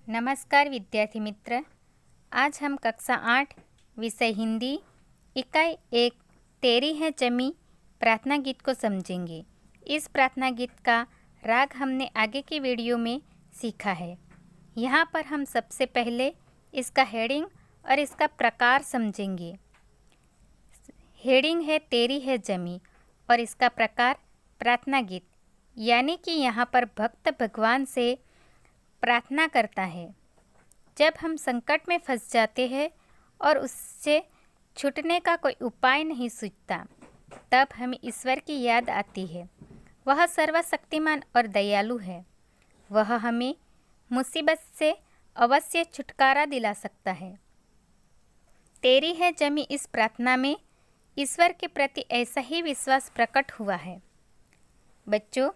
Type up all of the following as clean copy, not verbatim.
नमस्कार विद्यार्थी मित्र। आज हम कक्षा 8 विषय हिंदी इकाई 1 तेरी है जमी प्रार्थना गीत को समझेंगे। इस प्रार्थना गीत का राग हमने आगे की वीडियो में सीखा है। यहाँ पर हम सबसे पहले इसका हेडिंग और इसका प्रकार समझेंगे। हेडिंग है तेरी है जमी और इसका प्रकार प्रार्थना गीत, यानी कि यहाँ पर भक्त भगवान से प्रार्थना करता है। जब हम संकट में फंस जाते हैं और उससे छूटने का कोई उपाय नहीं सूझता, तब हमें ईश्वर की याद आती है। वह सर्वशक्तिमान और दयालु है। वह हमें मुसीबत से अवश्य छुटकारा दिला सकता है। तेरी है जमी इस प्रार्थना में ईश्वर के प्रति ऐसा ही विश्वास प्रकट हुआ है। बच्चों,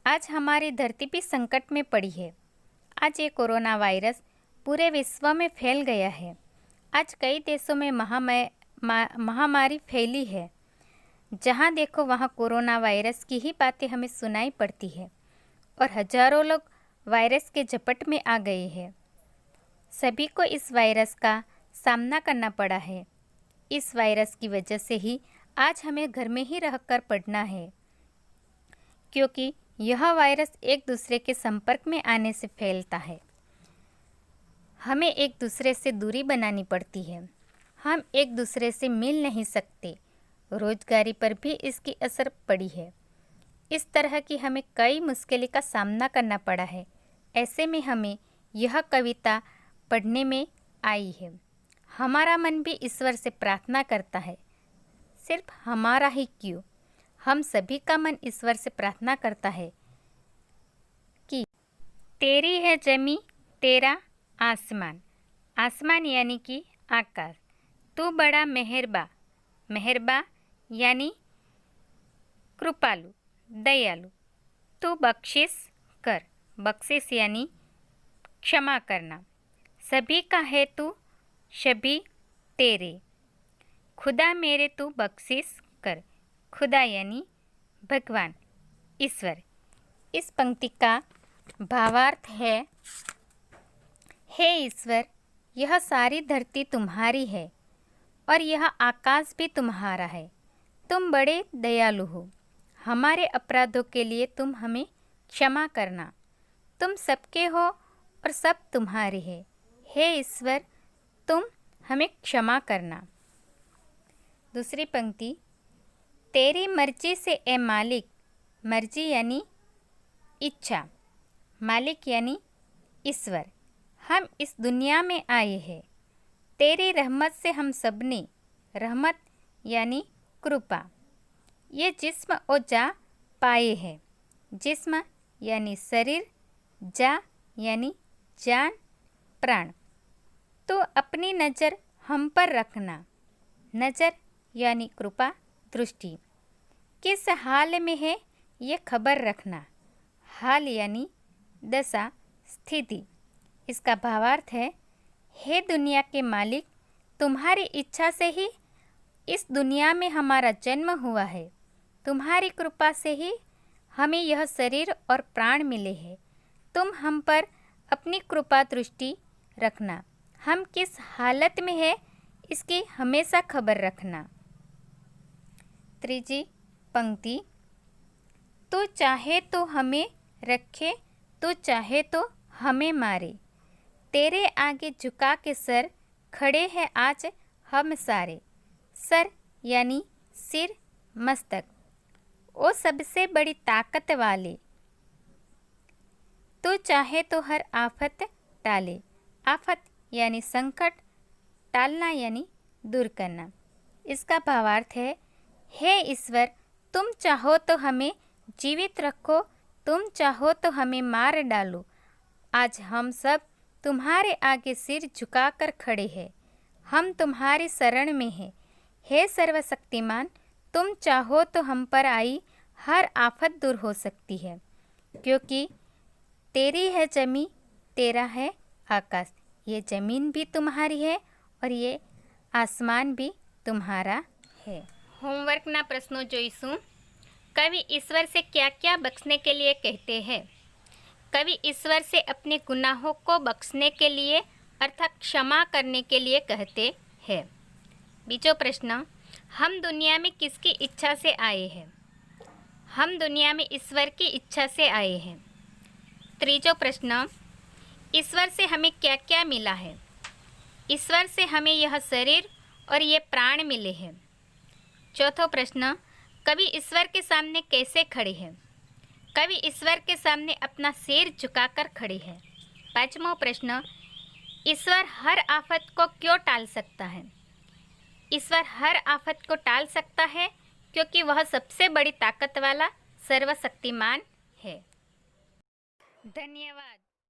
आज हमारी धरती भी संकट में पड़ी है। आज ये कोरोना वायरस पूरे विश्व में फैल गया है। आज कई देशों में महामारी फैली है। जहाँ देखो वहाँ कोरोना वायरस की ही बातें हमें सुनाई पड़ती है और हजारों लोग वायरस के झपट में आ गए हैं। सभी को इस वायरस का सामना करना पड़ा है। इस वायरस की वजह से ही आज हमें घर में ही रहकर पढ़ना है, क्योंकि यह वायरस एक दूसरे के संपर्क में आने से फैलता है। हमें एक दूसरे से दूरी बनानी पड़ती है। हम एक दूसरे से मिल नहीं सकते। रोजगारी पर भी इसकी असर पड़ी है। इस तरह की हमें कई मुश्किलों का सामना करना पड़ा है। ऐसे में हमें यह कविता पढ़ने में आई है। हमारा मन भी ईश्वर से प्रार्थना करता है। सिर्फ हमारा ही क्यों, हम सभी का मन ईश्वर से प्रार्थना करता है कि तेरी है जमी तेरा आसमान। आसमान यानी कि आकाश। तू बड़ा मेहरबा, मेहरबा यानी कृपालु, दयालु। तू बख्शिश कर, बख्शिश यानी क्षमा करना। सभी का है तू, सभी तेरे। खुदा मेरे तू बख्शिश कर। खुदा यानी भगवान, ईश्वर। इस पंक्ति का भावार्थ है, हे ईश्वर, यह सारी धरती तुम्हारी है और यह आकाश भी तुम्हारा है। तुम बड़े दयालु हो। हमारे अपराधों के लिए तुम हमें क्षमा करना। तुम सबके हो और सब तुम्हारे है। हे ईश्वर, तुम हमें क्षमा करना। दूसरी पंक्ति, तेरी मर्जी से ए मालिक। मर्जी यानी इच्छा, मालिक यानी ईश्वर। हम इस दुनिया में आए हैं। तेरी रहमत से हम सबने, रहमत यानी कृपा, ये जिस्म और जा पाए हैं। जिस्म यानी शरीर, जा यानी जान, प्राण। तो अपनी नज़र हम पर रखना। नज़र यानी कृपा, दृष्टि। किस हाल में है ये खबर रखना। हाल यानी दशा, स्थिति। इसका भावार्थ है, हे दुनिया के मालिक, तुम्हारी इच्छा से ही इस दुनिया में हमारा जन्म हुआ है। तुम्हारी कृपा से ही हमें यह शरीर और प्राण मिले हैं। तुम हम पर अपनी कृपा दृष्टि रखना। हम किस हालत में है इसकी हमेशा खबर रखना। तीसरी पंक्ति, तू चाहे तो हमें रखे, तू चाहे तो हमें मारे। तेरे आगे झुका के सर, खड़े हैं आज हम सारे। सर यानी सिर, मस्तक। ओ सबसे बड़ी ताकत वाले, तू चाहे तो हर आफत टाले। आफत यानी संकट, टालना यानी दूर करना। इसका भावार्थ है, हे ईश्वर, तुम चाहो तो हमें जीवित रखो, तुम चाहो तो हमें मार डालो। आज हम सब तुम्हारे आगे सिर झुकाकर खड़े हैं। हम तुम्हारी शरण में हैं। हे सर्वशक्तिमान, तुम चाहो तो हम पर आई हर आफत दूर हो सकती है, क्योंकि तेरी है जमी, तेरा है आकाश। ये ज़मीन भी तुम्हारी है और ये आसमान भी तुम्हारा है। होमवर्कના પ્રશ્નો જોઈશું। कवि ईश्वर से क्या क्या बख्शने के लिए कहते हैं। कवि ईश्वर से अपने गुनाहों को बख्शने के लिए अर्थात क्षमा करने के लिए कहते हैं। बीजो प्रश्न, हम दुनिया में किसकी इच्छा से आए हैं? हम दुनिया में ईश्वर की इच्छा से आए हैं। तीजो प्रश्न, ईश्वर से हमें क्या क्या मिला है? ईश्वर से हमें यह शरीर और ये प्राण मिले हैं। चौथो प्रश्न, कवि ईश्वर के सामने कैसे खड़े हैं? कवि ईश्वर के सामने अपना सिर झुकाकर खड़े हैं। पांचवा प्रश्न, ईश्वर हर आफत को क्यों टाल सकता है? ईश्वर हर आफत को टाल सकता है क्योंकि वह सबसे बड़ी ताकत वाला सर्वशक्तिमान है। धन्यवाद।